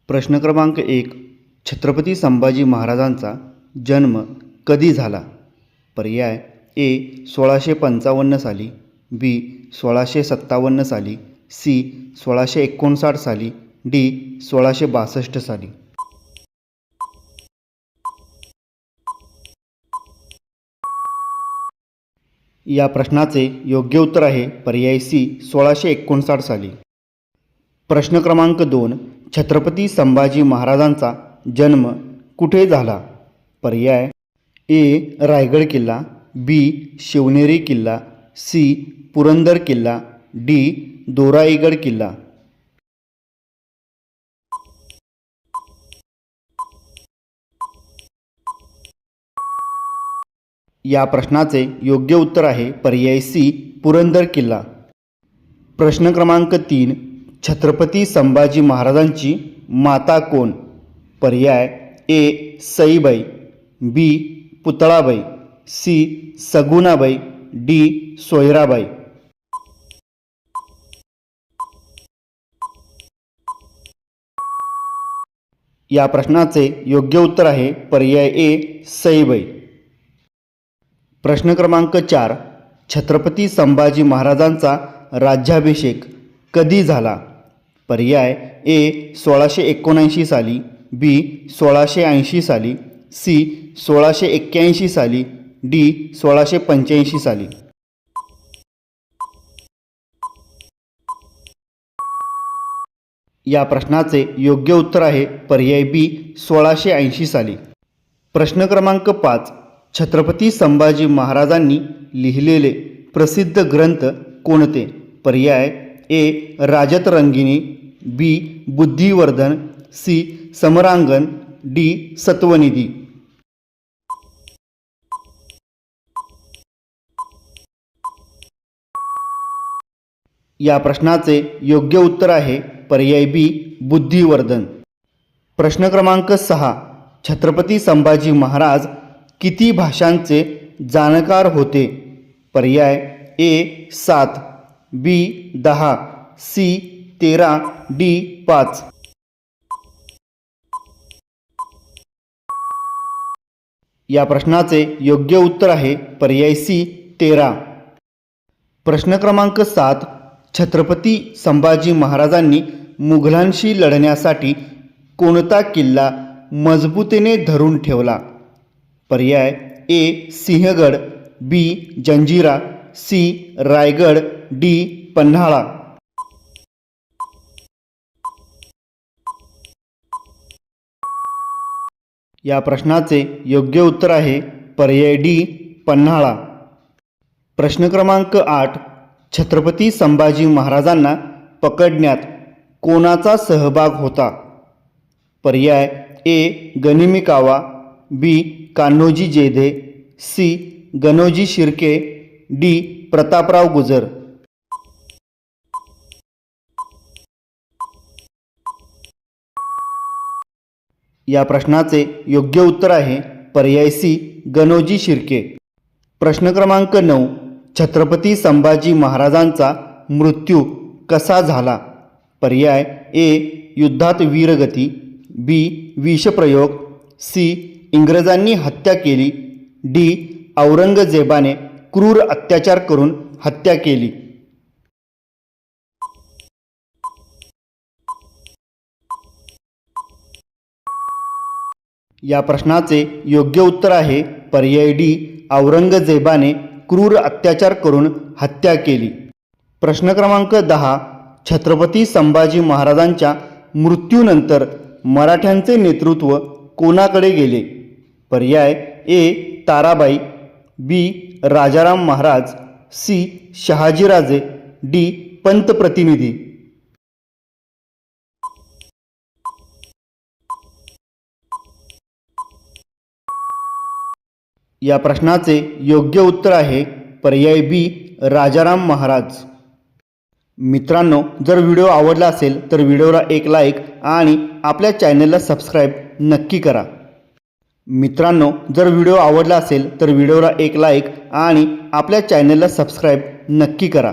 प्रश्न क्रमांक 1. छत्रपती संभाजी महाराजांचा जन्म कधी झाला? पर्याय ए 1655 साली, बी 1657 साली, सी 1659 साली, डी 1662 साली. या प्रश्नाचे योग्य उत्तर आहे पर्याय सी 1659 साली. प्रश्न क्रमांक 2. छत्रपती संभाजी महाराजांचा जन्म कुठे झाला? पर्याय ए रायगड किल्ला, बी शिवनेरी किल्ला, सी पुरंदर किल्ला, डी दोराईगड किल्ला. या प्रश्नाचे योग्य उत्तर आहे पर्याय सी पुरंदर किल्ला. प्रश्न क्रमांक 3. छत्रपती संभाजी महाराजांची माता कोण? पर्याय ए सईबाई, बी पुतळाबाई, सी सगुणाबाई, डी सोयराबाई. या प्रश्नाचे योग्य उत्तर आहे पर्याय ए सईबाई. प्रश्न क्रमांक 4. छत्रपती संभाजी महाराजांचा राज्याभिषेक कधी झाला? पर्याय ए 1679 साली, बी 1680 साली, सी 1681 साली, डी 1685 साली. या प्रश्नाचे योग्य उत्तर आहे पर्याय बी 1680 साली. प्रश्न क्रमांक 5. छत्रपती संभाजी महाराजांनी लिहिलेले प्रसिद्ध ग्रंथ कोणते? पर्याय ए राजतरंगिणी, बी बुद्धिवर्धन, सी समरांगण, डी सत्वनिधी. या प्रश्नाचे योग्य उत्तर आहे पर्याय बी बुद्धिवर्धन. प्रश्न क्रमांक 6. छत्रपती संभाजी महाराज किती भाषांचे जाणकार होते? पर्याय ए 7, बी 10, सी 13, डी 5. या प्रश्नाचे योग्य उत्तर आहे पर्याय सी 13. प्रश्न क्रमांक 7. छत्रपती संभाजी महाराजांनी मुघलांशी लढण्यासाठी कोणता किल्ला मजबूतीने धरून ठेवला? पर्याय ए सिंहगड, बी जंजिरा, सी रायगड, डी पन्हाळा. या प्रश्नाचे योग्य उत्तर आहे पर्याय डी पन्हाळा. प्रश्न क्रमांक 8. छत्रपती संभाजी महाराजांना पकडण्यात कोणाचा सहभाग होता? पर्याय ए गनिमी कावा, बी कान्होजी जेधे, सी गणोजी शिर्के, डी प्रतापराव गुजर. या प्रश्नाचे योग्य उत्तर आहे पर्याय सी गणोजी शिर्के. प्रश्न क्रमांक 9. छत्रपती संभाजी महाराजांचा मृत्यू कसा झाला? पर्याय ए युद्धात वीरगती, बी विषप्रयोग, सी इंग्रजांनी हत्या केली, डी औरंगजेबाने क्रूर अत्याचार करून हत्या केली. या प्रश्नाचे योग्य उत्तर आहे पर्याय डी औरंगजेबाने क्रूर अत्याचार करून हत्या केली. प्रश्न क्रमांक 10. छत्रपती संभाजी महाराजांच्या मृत्यूनंतर मराठ्यांचे नेतृत्व कोणाकडे गेले? पर्याय ए ताराबाई, बी राजाराम महाराज, सी शहाजीराजे, डी पंतप्रतिनिधी. या प्रश्नाचे योग्य उत्तर आहे पर्याय बी राजाराम महाराज. मित्रांनो, जर व्हिडिओ आवडला असेल तर व्हिडिओला एक लाईक आणि आपल्या चॅनलला सबस्क्राईब नक्की करा. मित्रांनो, जर व्हिडिओ आवडला असेल तर व्हिडिओला एक लाईक आणि आपल्या चॅनलला सबस्क्राईब नक्की करा.